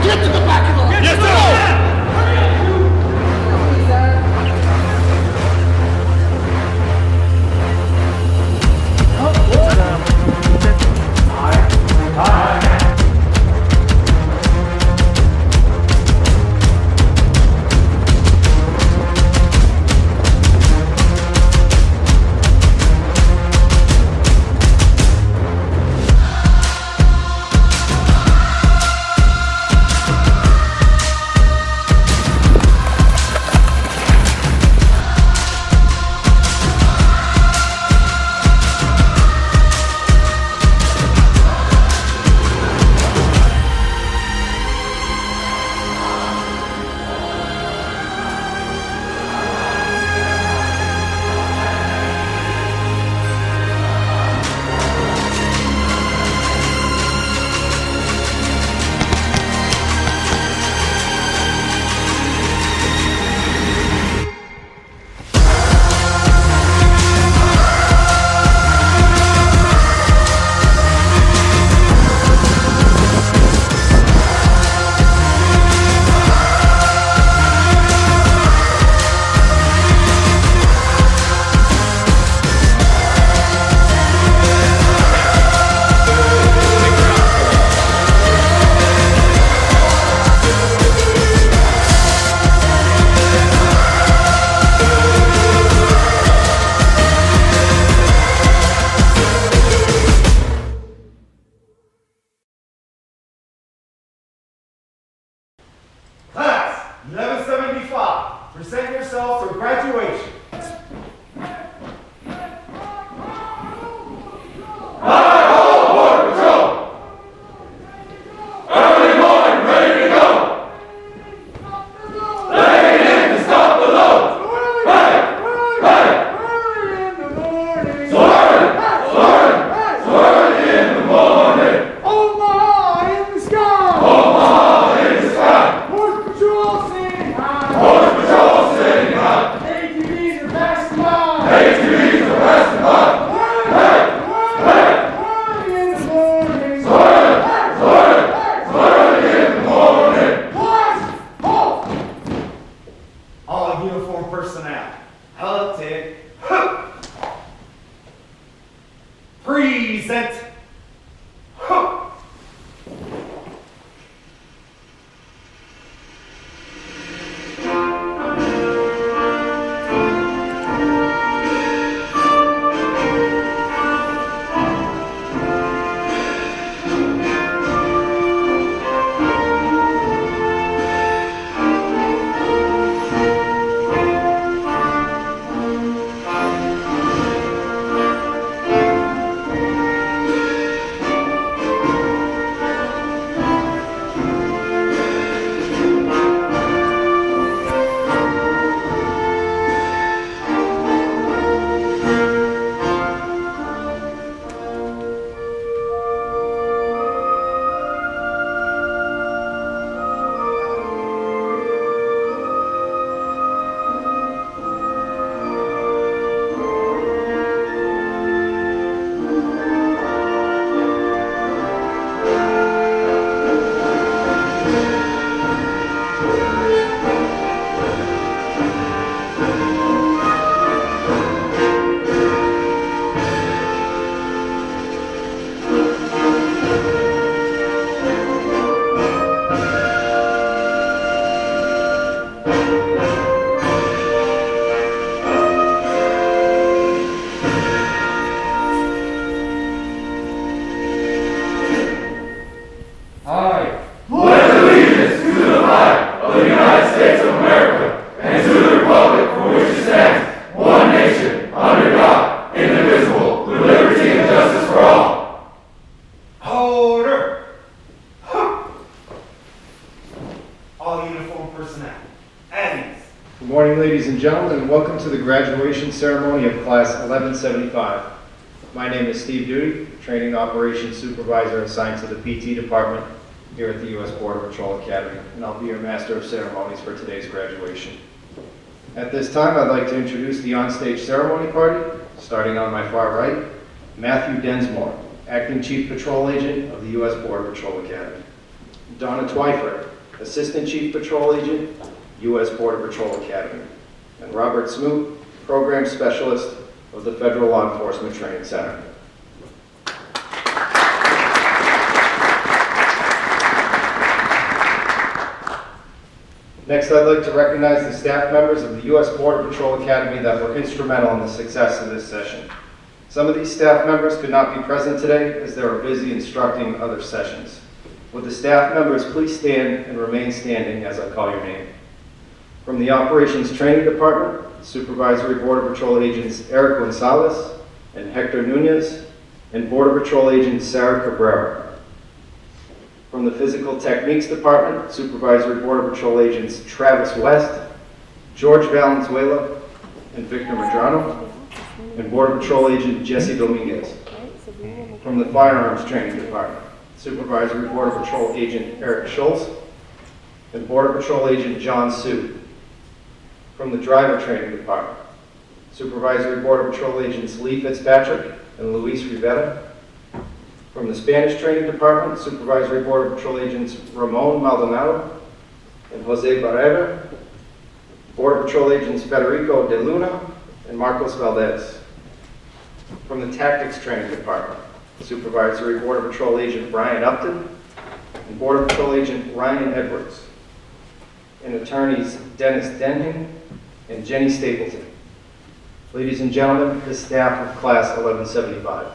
Get to the back of the line! Yes, sir! Class 1175, present yourselves for graduation. All uniform personnel, elected, present. All uniform personnel, at ease. Good morning, ladies and gentlemen, and welcome to the graduation ceremony of Class 1175. My name is Steve Duty, Training Operations Supervisor assigned to the PT Department here at the U.S. Border Patrol Academy, and I'll be your Master of Ceremonies for today's graduation. At this time, I'd like to introduce the onstage ceremony party, starting on my far right, Matthew Densmore, Acting Chief Patrol Agent of the U.S. Border Patrol Academy. Donna Twyford, Assistant Chief Patrol Agent, U.S. Border Patrol Academy. And Robert Smoot, Program Specialist of the Federal Law Enforcement Training Center. Next, I'd like to recognize the staff members of the U.S. Border Patrol Academy that were instrumental in the success of this session. Some of these staff members could not be present today as they were busy instructing other sessions. Would the staff members please stand and remain standing as I call your name? From the Operations Training Department, Supervisory Border Patrol Agents Eric Gonzalez and Hector Nunez, and Border Patrol Agent Sarah Cabrera. From the Physical Techniques Department, Supervisory Border Patrol Agents Travis West, George Valenzuela, and Victor Medrano, and Border Patrol Agent Jesse Dominguez. From the Firearms Training Department, Supervisory Border Patrol Agent Eric Schultz, and Border Patrol Agent John Sue. From the Driver Training Department, Supervisory Border Patrol Agents Lee Fitzpatrick and Luis Rivera. From the Spanish Training Department, Supervisory Border Patrol Agents Ramon Maldonado and Jose Barrera. Border Patrol Agents Federico De Luna and Marcos Valdez. From the Tactics Training Department, Supervisory Border Patrol Agent Brian Upton and Border Patrol Agent Ryan Edwards. And attorneys Dennis Denning and Jenny Stapleton. Ladies and gentlemen, the staff of Class 1175.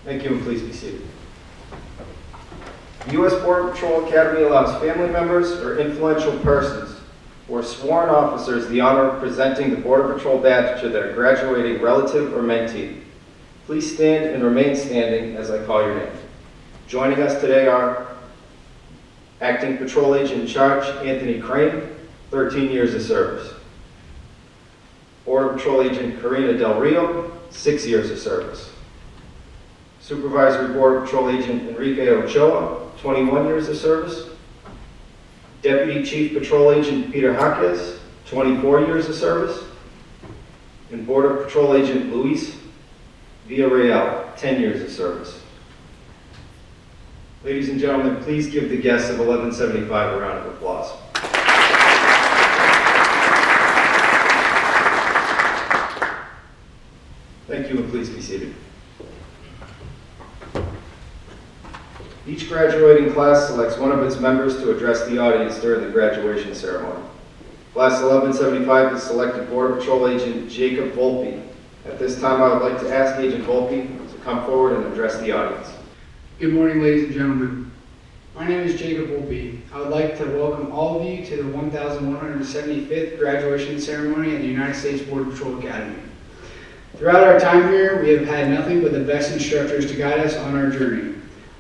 Thank you, and please be seated. The U.S. Border Patrol Academy allows family members or influential persons or sworn officers the honor of presenting the Border Patrol badge to their graduating relative or mentee. Please stand and remain standing as I call your name. Joining us today are Acting Patrol Agent in Charge Anthony Crane, 13 years of service. Border Patrol Agent Karina Del Rio, 6 years of service. Supervisory Border Patrol Agent Enrique Ochoa, 21 years of service. Deputy Chief Patrol Agent Peter Jaquez, 24 years of service. And Border Patrol Agent Luis Villarreal, 10 years of service. Ladies and gentlemen, please give the guests of 1175 a round of applause. Thank you, and please be seated. Each graduating class selects one of its members to address the audience during the graduation ceremony. Class 1175 has selected Border Patrol Agent Jacob Volpe. At this time, I would like to ask Agent Volpe to come forward and address the audience. Good morning, ladies and gentlemen. My name is Jacob Volpe. I would like to welcome all of you to the 1175th graduation ceremony at the United States Border Patrol Academy. Throughout our time here, we have had nothing but the best instructors to guide us on our journey.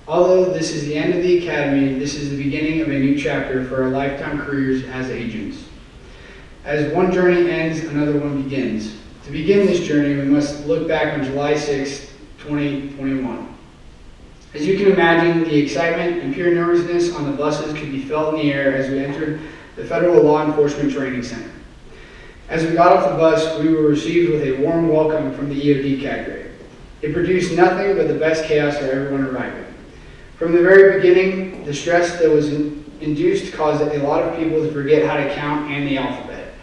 Although this is the end of the academy, this is the beginning of a new chapter for our lifetime careers as agents. As one journey ends, another one begins. To begin this journey, we must look back on July 6, 2021. As you can imagine, the excitement and pure nervousness on the buses could be felt in the air as we entered the Federal Law Enforcement Training Center. As we got off the bus, we were received with a warm welcome from the EOD cadre. It produced nothing but the best chaos for everyone arriving. From the very beginning, the stress that was induced caused a lot of people to forget how to count and the alphabet.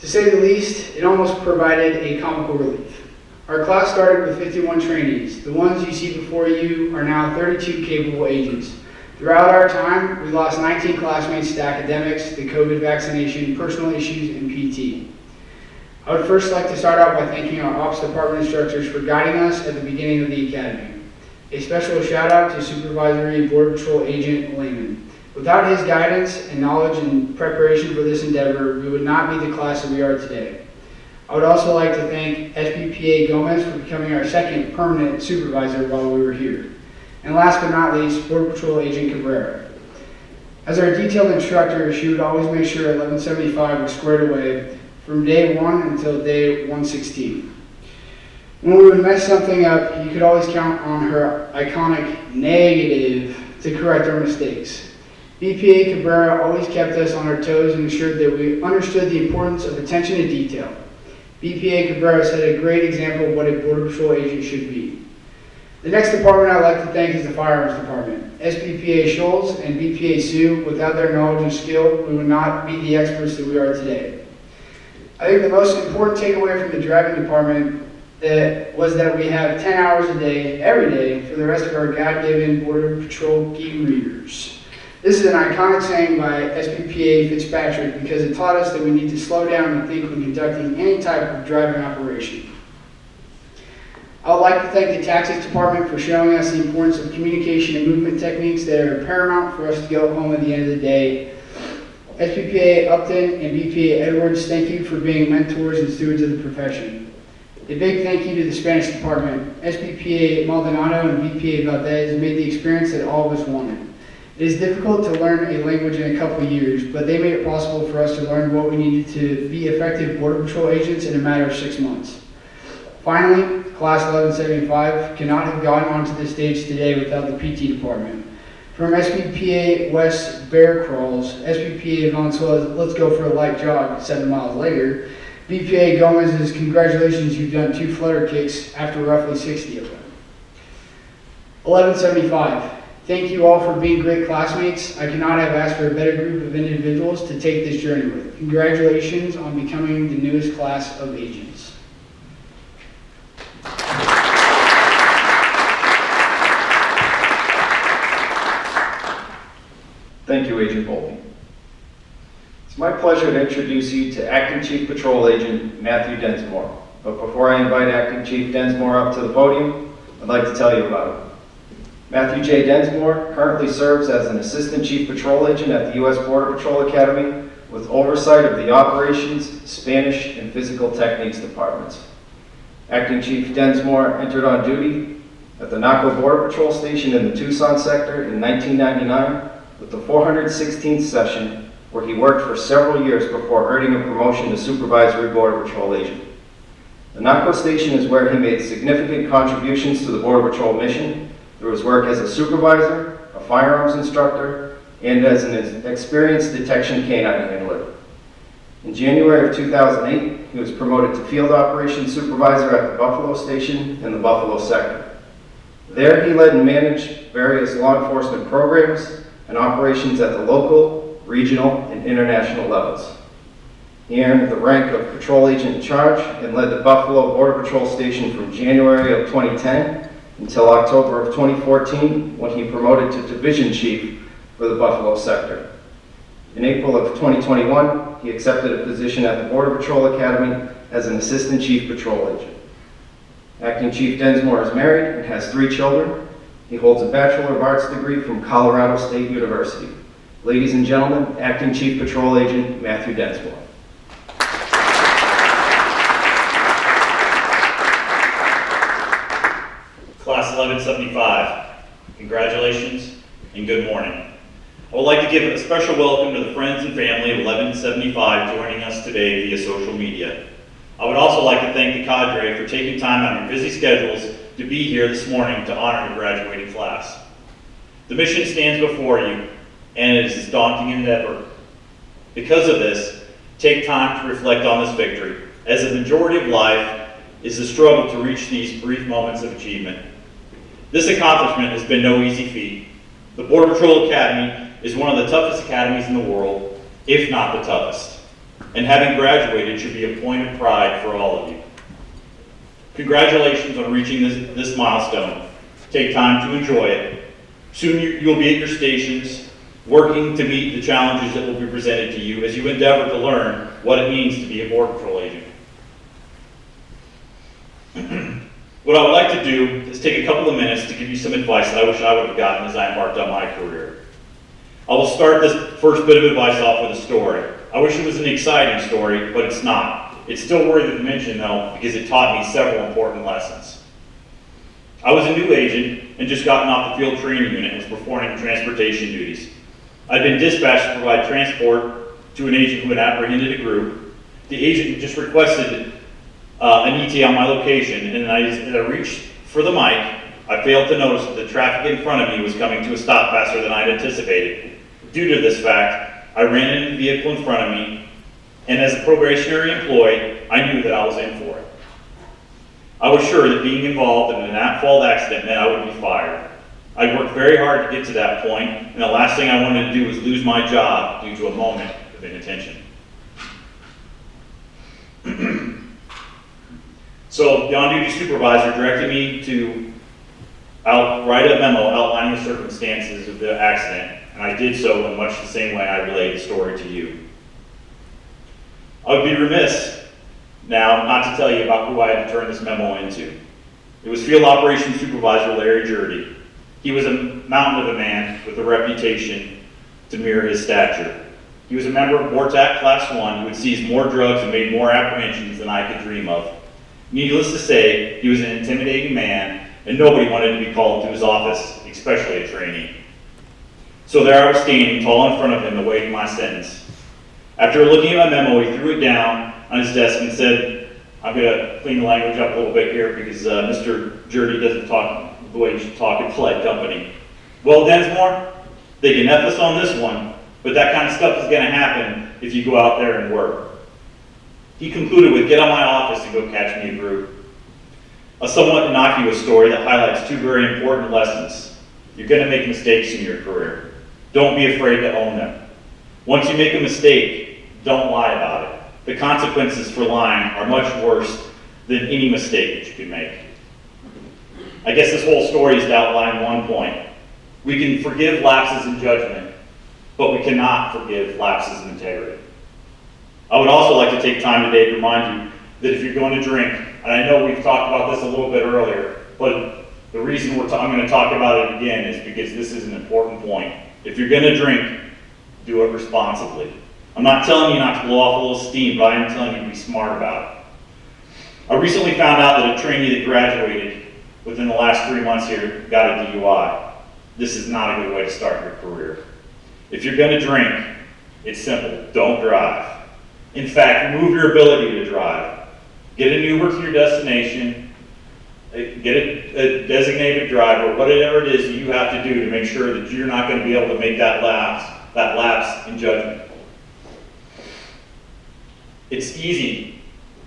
To say the least, it almost provided a comical relief. Our class started with 51 trainees. The ones you see before you are now 32 capable agents. Throughout our time, we lost 19 classmates to academics, the COVID vaccination, personal issues, and PT. I would first like to start out by thanking our Ops Department instructors for guiding us at the beginning of the academy. A special shout out to Supervisory Border Patrol Agent Lehman. Without his guidance and knowledge and preparation for this endeavor, we would not be the class that we are today. I would also like to thank SBPA Gomez for becoming our second permanent supervisor while we were here. And last but not least, Border Patrol Agent Cabrera. As our detailed instructor, she would always make sure 1175 was squared away from day 1 until day 116. When we would mess something up, you could always count on her iconic negative to correct our mistakes. BPA Cabrera always kept us on our toes and ensured that we understood the importance of attention to detail. BPA Cabrera set a great example of what a Border Patrol agent should be. The next department I'd like to thank is the Firearms Department. SBPA Scholes and BPA Sue, without their knowledge and skill, we would not be the experts that we are today. I think the most important takeaway from the driving department was that we have 10 hours a day, every day, for the rest of our God-given Border Patrol Game Readers. This is an iconic saying by SBPA Fitzpatrick because it taught us that we need to slow down and think when conducting any type of driving operation. I would like to thank the Tactics Department for showing us the importance of communication and movement techniques that are paramount for us to go home at the end of the day. SBPA Upton and BPA Edwards, thank you for being mentors and stewards of the profession. A big thank you to the Spanish Department. SBPA Maldonado and BPA Valdez made the experience that all of us wanted. It is difficult to learn a language in a couple years, but they made it possible for us to learn what we needed to be effective Border Patrol agents in a matter of 6 months. Finally, Class 1175 cannot have gotten onto the stage today without the PT department. From SBPA West Bear Crawls, SBPA Valenzuela's Let's Go for a Light Jog 7 miles later, BPA Gomez's Congratulations, you've done 2 flutter kicks after roughly 60 of them. 1175. Thank you all for being great classmates. I cannot have asked for a better group of individuals to take this journey with. Congratulations on becoming the newest class of agents. Thank you, Agent Volpe. It's my pleasure to introduce you to Acting Chief Patrol Agent Matthew Densmore. But before I invite Acting Chief Densmore up to the podium, I'd like to tell you about him. Matthew J. Densmore currently serves as an Assistant Chief Patrol Agent at the U.S. Border Patrol Academy with oversight of the Operations, Spanish, and Physical Techniques departments. Acting Chief Densmore entered on duty at the Naco Border Patrol Station in the Tucson sector in 1999 with the 416th session, where he worked for several years before earning a promotion to Supervisory Border Patrol Agent. The Naco Station is where he made significant contributions to the Border Patrol mission through his work as a supervisor, a firearms instructor, and as an experienced detection canine handler. In January of 2008, he was promoted to Field Operations Supervisor at the Buffalo Station in the Buffalo sector. There he led and managed various law enforcement programs and operations at the local, regional, and international levels. He earned the rank of Patrol Agent in Charge and led the Buffalo Border Patrol Station from January of 2010 until October of 2014, when he promoted to Division Chief for the Buffalo sector. In April of 2021, he accepted a position at the Border Patrol Academy as an Assistant Chief Patrol Agent. Acting Chief Densmore is married and has 3 children. He holds a Bachelor of Arts degree from Colorado State University. Ladies and gentlemen, Acting Chief Patrol Agent Matthew Densmore. Class 1175, congratulations and good morning. I would like to give a special welcome to the friends and family of 1175 joining us today via social media. I would also like to thank the cadre for taking time out of your busy schedules to be here this morning to honor your graduating class. The mission stands before you, and it is a daunting endeavor. Because of this, take time to reflect on this victory, as the majority of life is the struggle to reach these brief moments of achievement. This accomplishment has been no easy feat. The Border Patrol Academy is one of the toughest academies in the world, if not the toughest. And having graduated should be a point of pride for all of you. Congratulations on reaching this milestone. Take time to enjoy it. Soon you'll be at your stations, working to meet the challenges that will be presented to you as you endeavor to learn what it means to be a Border Patrol agent. What I would like to do is take a couple of minutes to give you some advice that I wish I would have gotten as I embarked on my career. I will start this first bit of advice off with a story. I wish it was an exciting story, but it's not. It's still worthy of mention though, because it taught me several important lessons. I was a new agent and just gotten off the field training unit and was performing transportation duties. I'd been dispatched to provide transport to an agent who had apprehended a group. The agent just requested an ETA on my location, and as I reached for the mic, I failed to notice that the traffic in front of me was coming to a stop faster than I had anticipated. Due to this fact, I ran into the vehicle in front of me, and as a probationary employee, I knew that I was in for it. I was sure that being involved in an at-fault accident meant I would be fired. I worked very hard to get to that point, and the last thing I wanted to do was lose my job due to a moment of inattention. So the on-duty supervisor directed me to write a memo outlining the circumstances of the accident, and I did so in much the same way I relayed the story to you. I would be remiss now not to tell you about who I had to turn this memo into. It was Field Operations Supervisor Larry Jurdy. He was a mountain of a man with a reputation to mirror his stature. He was a member of WARTAC Class 1 who had seized more drugs and made more apprehensions than I could dream of. Needless to say, he was an intimidating man, and nobody wanted to be called to his office, especially a trainee. So there I was standing tall in front of him awaiting my sentence. After looking at my memo, he threw it down on his desk and said, I'm going to clean the language up a little bit here because Mr. Jurdy doesn't talk the way you should talk in polite company. Well, Densmore, they can F us on this one, but that kind of stuff is going to happen if you go out there and work. He concluded with, get out of my office and go catch me a group. A somewhat innocuous story that highlights two very important lessons. You're going to make mistakes in your career. Don't be afraid to own them. Once you make a mistake, don't lie about it. The consequences for lying are much worse than any mistake that you can make. I guess this whole story is to outline one point. We can forgive lapses in judgment, but we cannot forgive lapses in integrity. I would also like to take time today to remind you that if you're going to drink, and I know we've talked about this a little bit earlier, but the reason I'm going to talk about it again is because this is an important point. If you're going to drink, do it responsibly. I'm not telling you not to blow off a little steam, but I am telling you to be smart about it. I recently found out that a trainee that graduated within the last 3 months here got a DUI. This is not a good way to start your career. If you're going to drink, it's simple. Don't drive. In fact, remove your ability to drive. Get an Uber to your destination. Get a designated driver, whatever it is that you have to do to make sure that you're not going to be able to make that lapse in judgment. It's easy,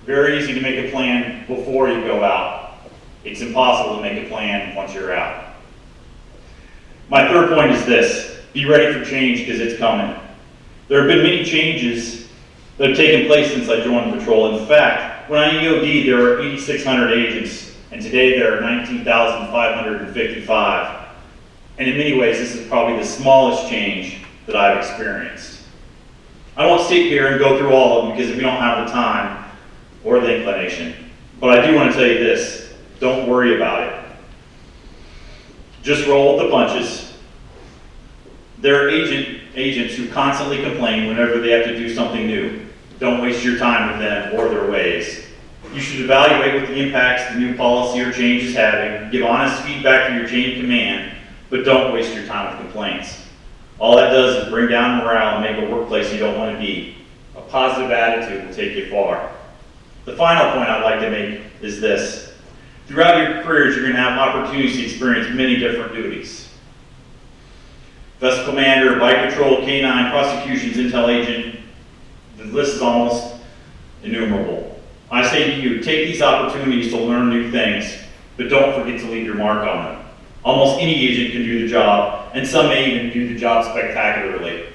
very easy to make a plan before you go out. It's impossible to make a plan once you're out. My third point is this: be ready for change because it's coming. There have been many changes that have taken place since I joined the patrol. In fact, when I EOD'd, there were 8,600 agents, and today there are 19,555. And in many ways, this is probably the smallest change that I've experienced. I won't sit here and go through all of them because we don't have the time or the inclination. But I do want to tell you this: don't worry about it. Just roll with the punches. There are agents who constantly complain whenever they have to do something new. Don't waste your time with them or their ways. You should evaluate what the impacts the new policy or change is having, give honest feedback to your chain of command, but don't waste your time with complaints. All that does is bring down morale and make a workplace you don't want to be. A positive attitude will take you far. The final point I'd like to make is this: throughout your careers, you're going to have opportunities to experience many different duties. Vessel commander, bike patrol, K9, prosecutions, intel agent, the list is almost innumerable. I say to you, take these opportunities to learn new things, but don't forget to leave your mark on them. Almost any agent can do the job, and some may even do the job spectacularly.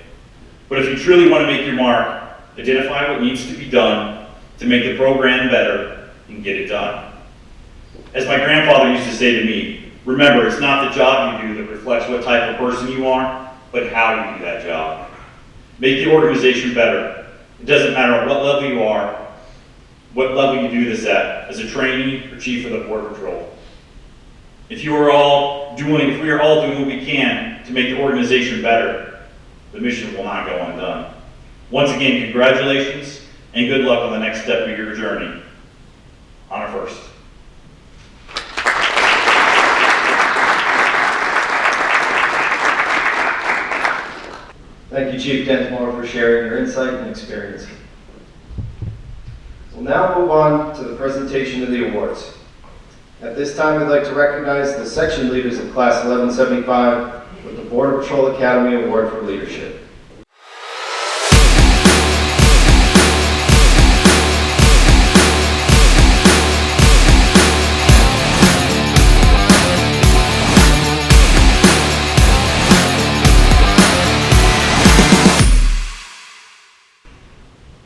But if you truly want to make your mark, identify what needs to be done to make the program better and get it done. As my grandfather used to say to me, remember, it's not the job you do that reflects what type of person you are, but how you do that job. Make the organization better. It doesn't matter what level you are, what level you do this at, as a trainee or chief of the Border Patrol. If we are all doing what we can to make the organization better, the mission will not go undone. Once again, congratulations and good luck on the next step of your journey. Honor first. Thank you, Chief Densmore, for sharing your insight and experience. We'll now move on to the presentation of the awards. At this time, we'd like to recognize the section leaders of Class 1175 with the Border Patrol Academy Award for Leadership.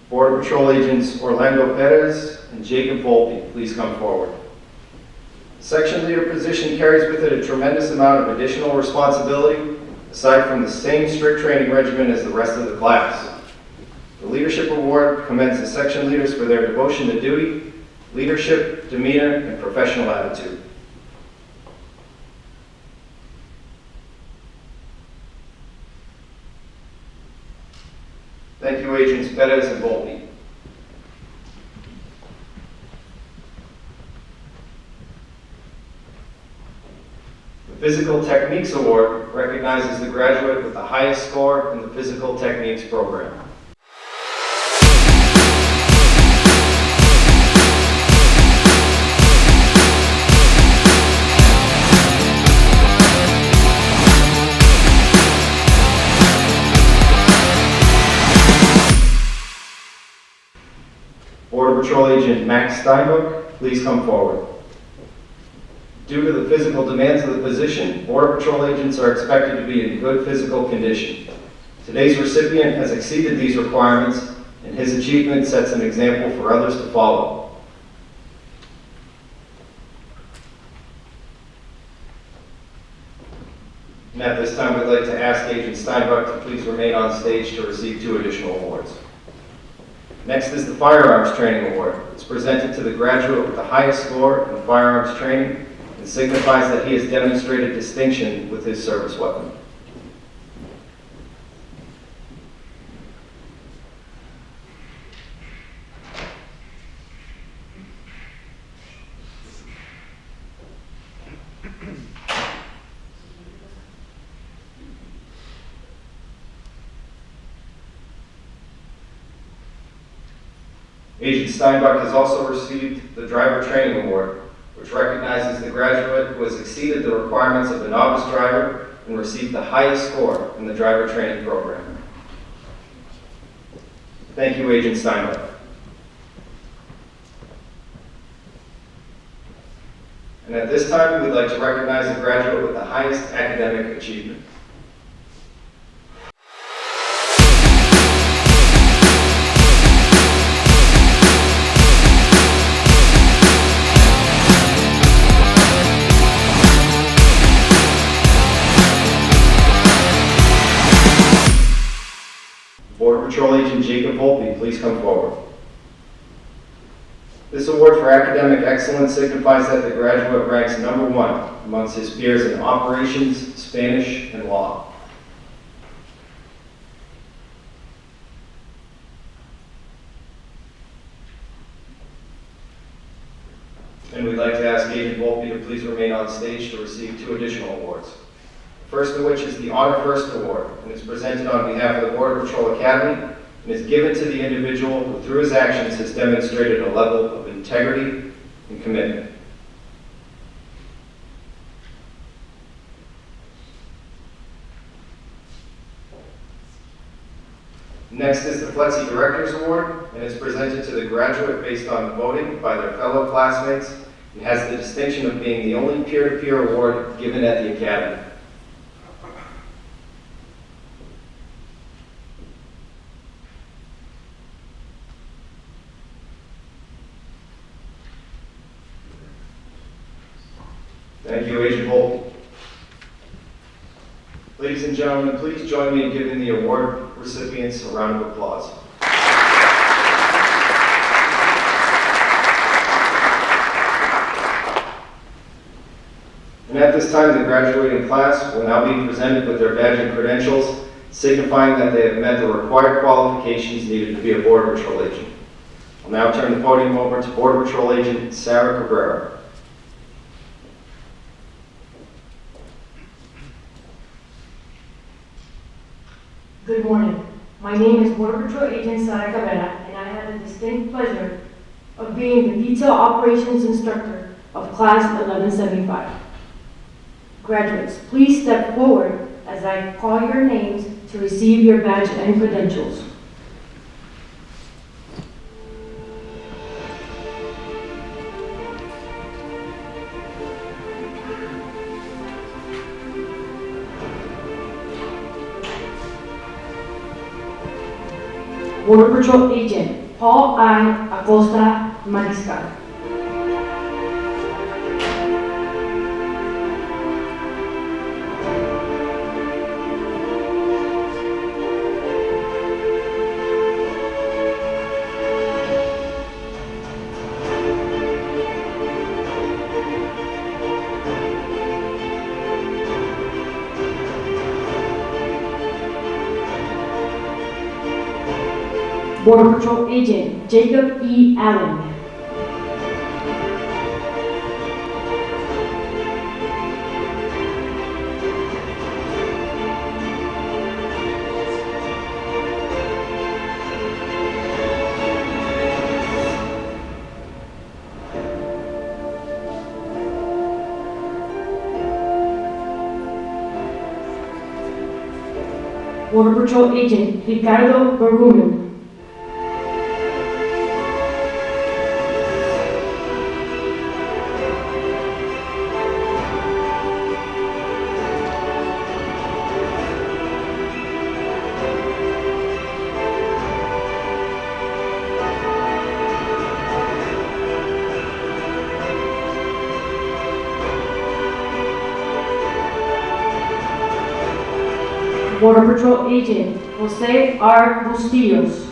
Border Patrol Agents Orlando Perez and Jacob Volpe, please come forward. The section leader position carries with it a tremendous amount of additional responsibility, aside from the same strict training regimen as the rest of the class. The Leadership Award commends the section leaders for their devotion to duty, leadership, demeanor, and professional attitude. Thank you, Agents Perez and Volpe. The Physical Techniques Award recognizes the graduate with the highest score in the Physical Techniques program. Border Patrol Agent Max Steinbuck, please come forward. Due to the physical demands of the position, Border Patrol agents are expected to be in good physical condition. Today's recipient has exceeded these requirements, and his achievement sets an example for others to follow. And at this time, we'd like to ask Agent Steinbuck to please remain on stage to receive 2 additional awards. Next is the Firearms Training Award. It's presented to the graduate with the highest score in firearms training and signifies that he has demonstrated distinction with his service weapon. Agent Steinbuck has also received the Driver Training Award, which recognizes the graduate who has exceeded the requirements of the novice driver and received the highest score in the driver training program. Thank you, Agent Steinbuck. And at this time, we would like to recognize the graduate with the highest academic achievement. Border Patrol Agent Jacob Volpe, please come forward. This award for academic excellence signifies that the graduate ranks #1 amongst his peers in operations, Spanish, and law. And we'd like to ask Agent Volpe to please remain on stage to receive 2 additional awards. First of which is the Honor First Award, and is presented on behalf of the Border Patrol Academy and is given to the individual who, through his actions, has demonstrated a level of integrity and commitment. Next is the FLETC Directors Award, and is presented to the graduate based on voting by their fellow classmates, and has the distinction of being the only peer-to-peer award given at the Academy. Thank you, Agent Volpe. Ladies and gentlemen, please join me in giving the award recipients a round of applause. And at this time, the graduating class will now be presented with their badge and credentials, signifying that they have met the required qualifications needed to be a Border Patrol agent. I'll now turn the podium over to Border Patrol Agent Sarah Cabrera. Good morning. My name is Border Patrol Agent Sara Cabrera, and I have the distinct pleasure of being the Detail Operations Instructor of Class 1175. Graduates, please step forward as as I call your names to receive your badge and credentials. Border Patrol Agent Paul I. Acosta Mariscal. Border Patrol Agent Jacob E. Allen. Border Patrol Agent Ricardo Baruno. Border Patrol Agent Jose R. Bustillos.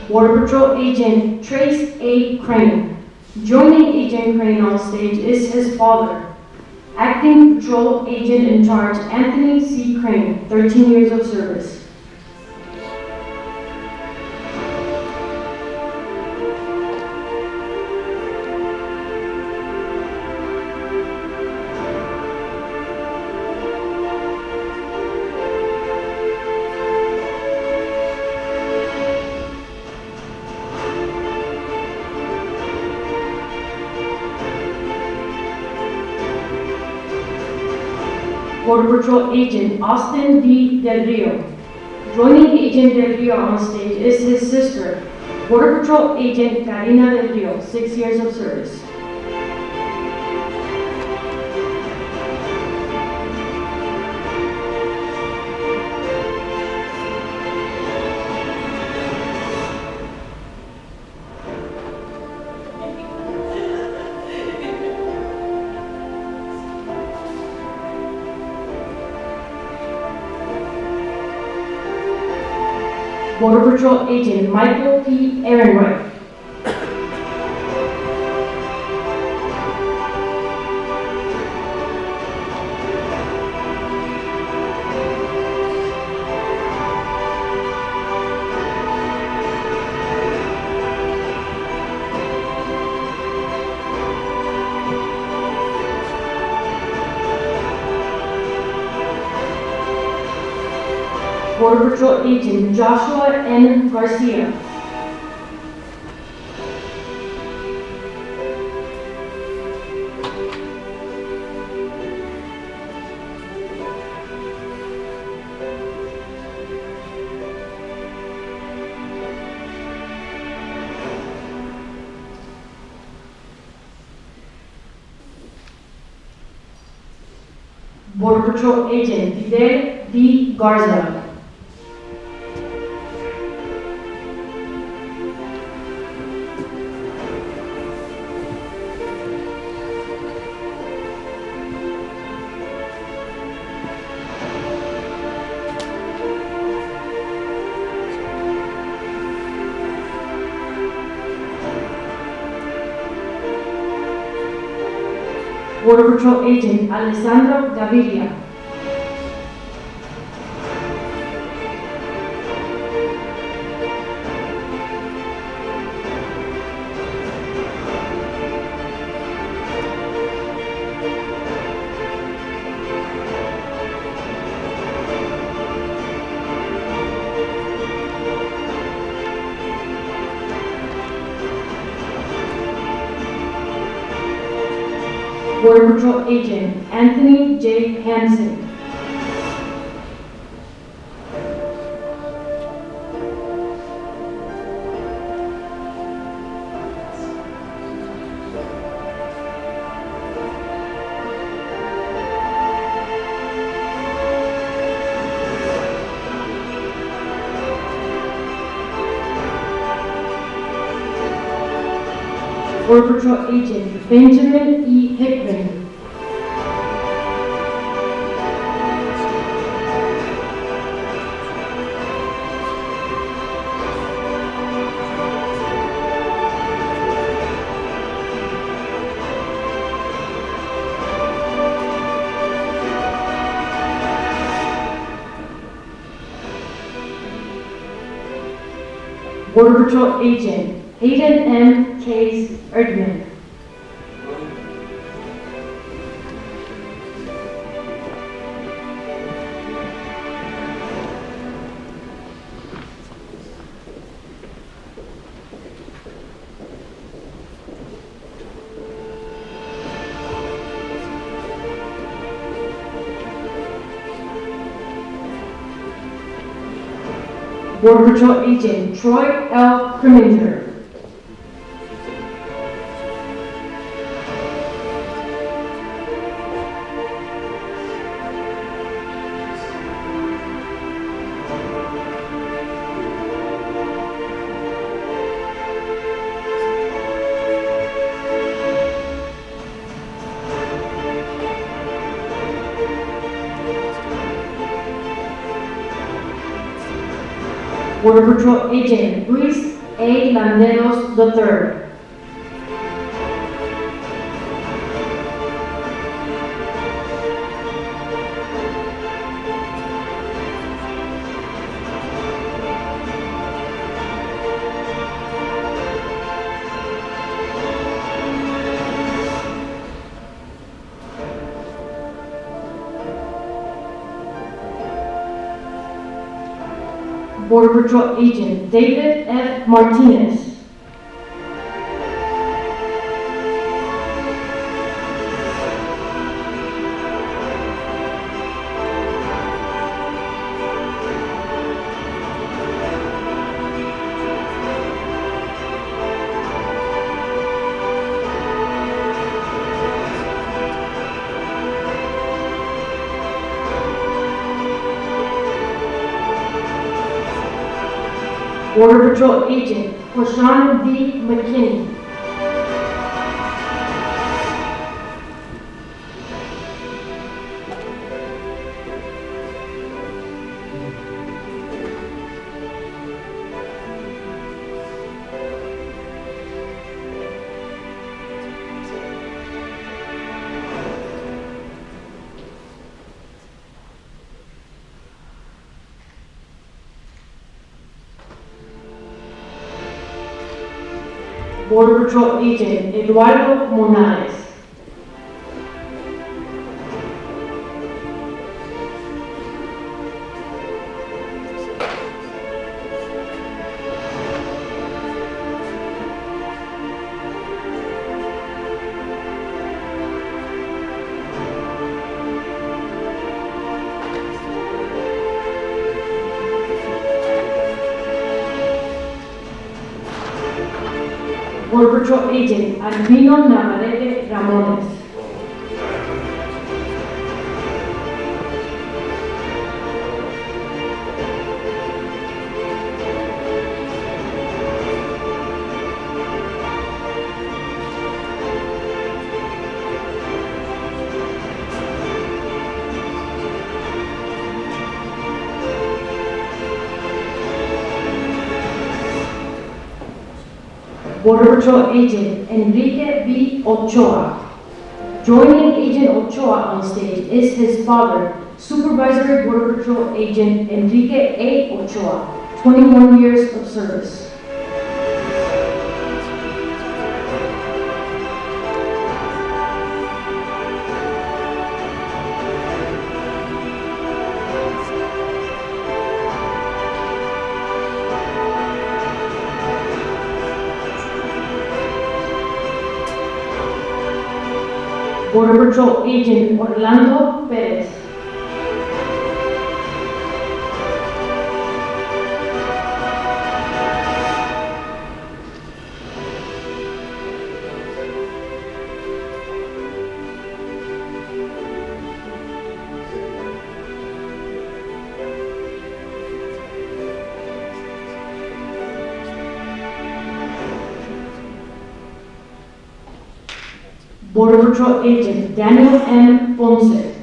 Border Patrol Agent Trace A. Crane. Joining Agent Crane on stage is his father, Acting Patrol Agent in Charge Anthony C. Crane, 13 years of service. Border Patrol Agent Austin V. Del Rio. Joining Agent Del Rio on stage is his sister, Border Patrol Agent Karina Del Rio, 6 years of service. Border Patrol Agent Michael P. Ehrenreich. Border Patrol Agent Joshua N. Garcia. Border Patrol Agent Fidel D. Garza. Border Patrol Agent Alessandro Gaviria. Border Patrol Agent Anthony J. Hansen. Border Patrol Agent Benjamin E. Hickman. Border Patrol Agent Hayden M. Case Erdman. Border Patrol Agent Troy L. Kriminger. Border Patrol Agent Luis A. Landeros III. Border Patrol Agent David F. Martinez. Border Patrol Agent Rashawn D. McKinney. Border Patrol Agent Eduardo Morales. Border Patrol Agent Albino Navarrete Ramones. Border Patrol Agent Enrique B. Ochoa. Joining Agent Ochoa on stage is his father, Supervisory Border Patrol Agent Enrique A. Ochoa, 21 years of service. Border Patrol Agent Orlando Perez. Border Patrol Agent Daniel M. Ponce.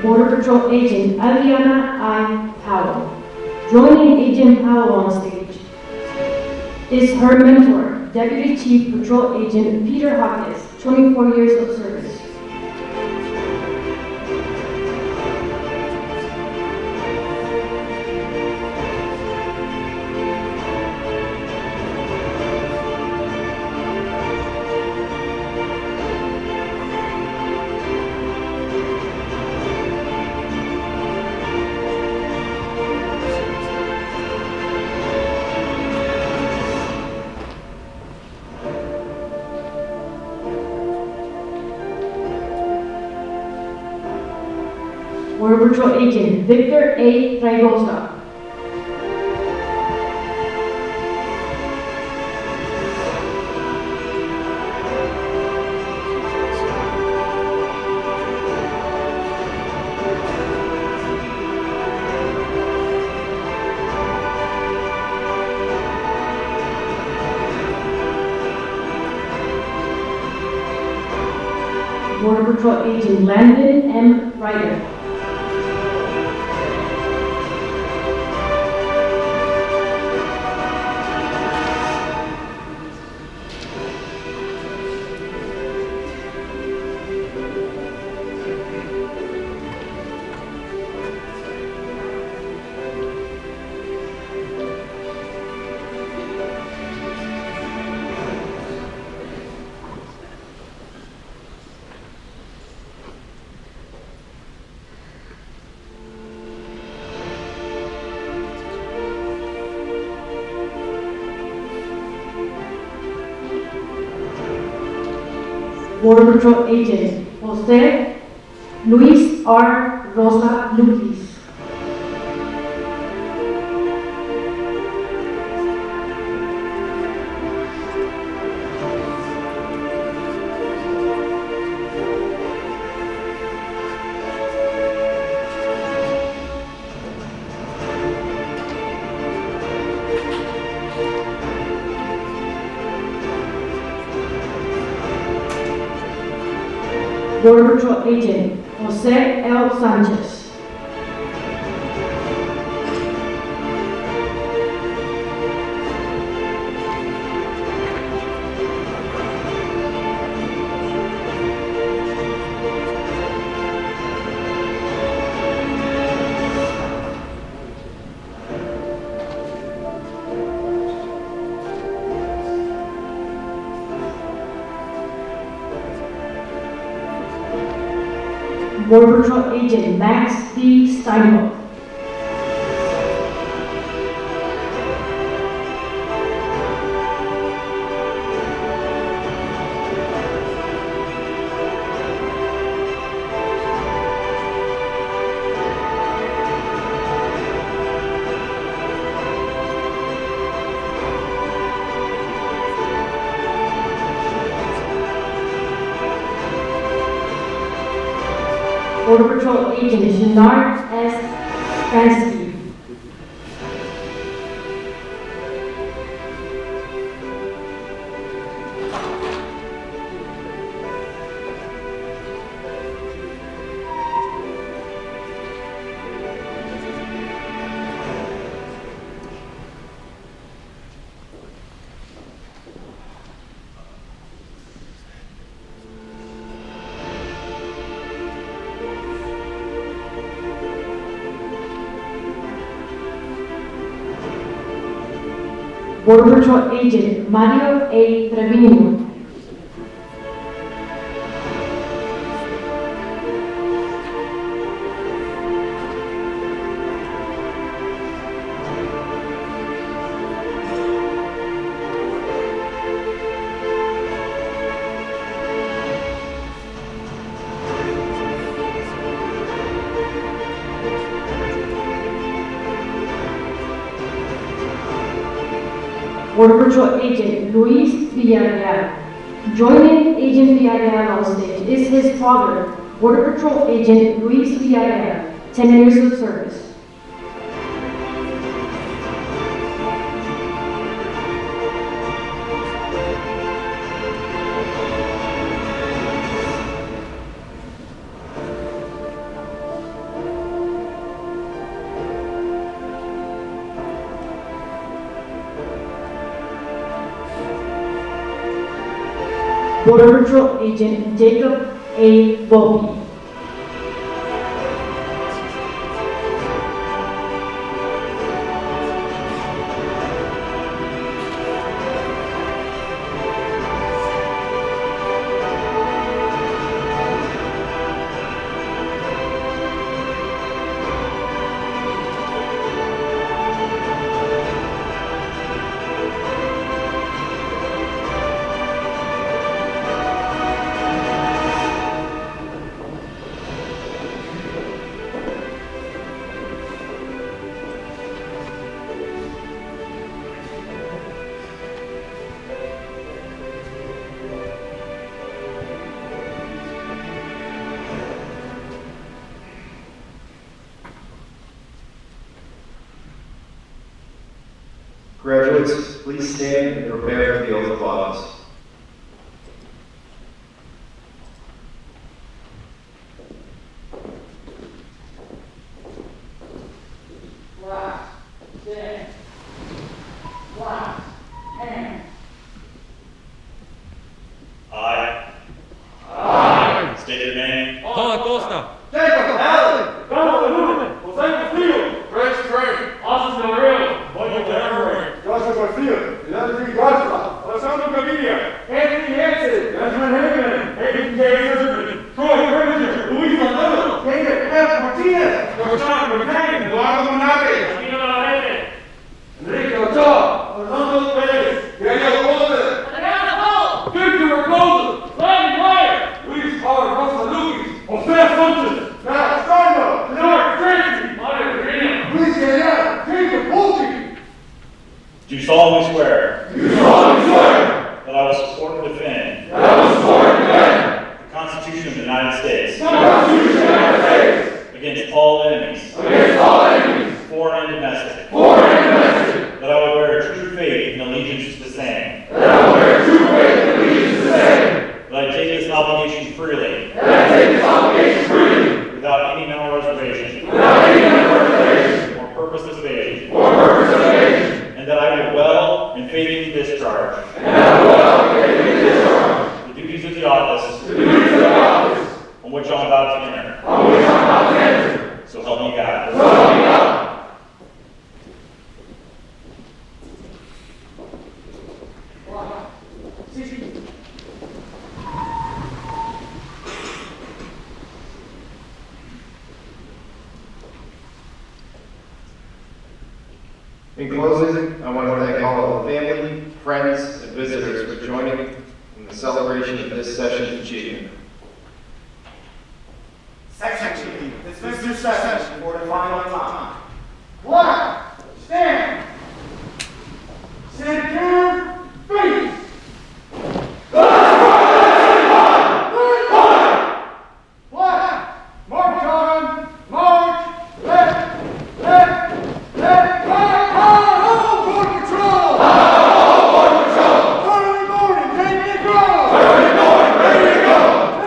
Border Patrol Agent Adriana I. Powell. Joining Agent Powell on stage is her mentor, Deputy Chief Patrol Agent Peter Hawkins, 24 years of service. Border Patrol Agent Victor A. Raigosa. Border Patrol Agent Landon M. Ryder. Border Patrol Agent Jose Luis R. Rosa Luquis. Border Patrol Agent Jose L. Sanchez. Border Patrol Agent Max D. Steinhoff. Border Patrol Agent Jenard S. Kransky. Border Patrol Agent Mario A. Trevino. Border Patrol Agent Luis Villarreal. Joining Agent Villarreal on stage is his father, Border Patrol Agent Luis Villarreal, 10 years of service. Border Patrol Agent Jacob A. Volpe. Graduates, please stand and prepare for the oath of office. I state your name. Juan Acosta. Jacob Allen. Carlos Newman. Jose Castillo. French Train. Austin Del Rio. Michael Everett. Joseph Garcia. Leandro Garza. Alessandro Gaviria. Anthony Hansen. Benjamin Hagan. Hayden J. Zimmerman. Troy Preminger. Luis Mandela. David F. Martinez. Roshan McCain. Eduardo Monave. Camilo Navarrete. Enrique Ochoa. Orlando Perez. Daniel Golden. Victor Raposa. Larry Meyer. Luis R. Rosa Lucas. Jose Sanchez. Matt Sarno. Mark Tracy. Mario Green. Luis Guerrero. Jacob Volpe. Do solemnly swear Do solemnly swear that I will support and defend that I will support and defend the Constitution of the United States the Constitution of the United States against all enemies, against all enemies, foreign and domestic, foreign and domestic, that I will bear true faith and allegiance to the same, that I will bear true faith and allegiance to the same, that I take this obligation freely that I take this obligation freely without any mental reservation without any mental reservation or purpose of evasion, or purpose of evasion, and that I will well and faithfully discharge and that I will well and faithfully discharge the duties of the office the duties of the office on which I'm about to enter. on which I am about to enter. So help me God. So help me God. In closing, I want to thank all the family, friends, and visitors for joining in the celebration of this session's achievement. Section Chief, dismiss your session for the final time. One, stand. Stand down, face. March on, march, left, left, left, right, home, Border Patrol! Early morning, ready to go! Early morning, ready to go!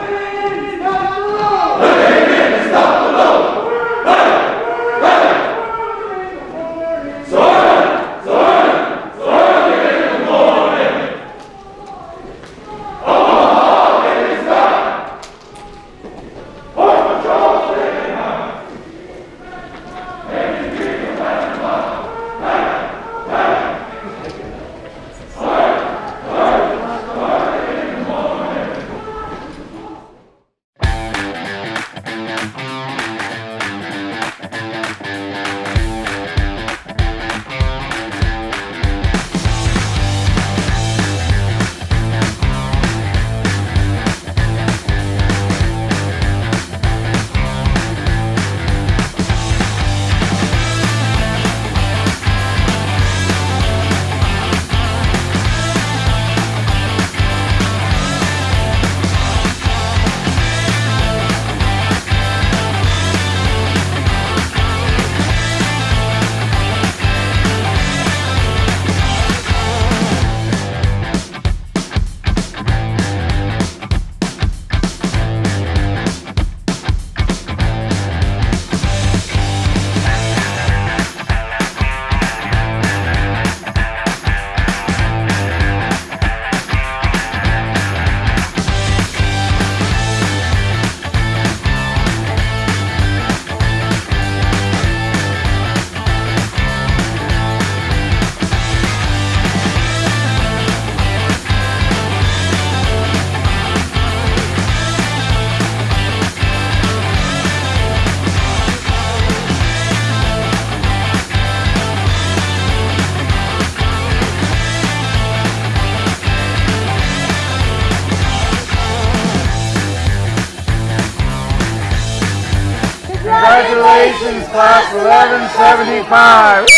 class 1175.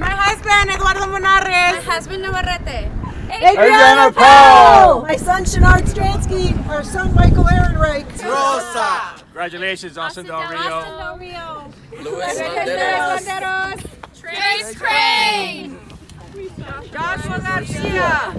My husband, Eduardo Monares. My husband, Navarrete. Adriana Powell. My son, Shenard Stransky. Our son, Michael Ehrenreich. Rosa. Congratulations, Austin Del Rio. Austin Del Rio. Luis Banderos. Trace Crane. Joshua Garcia.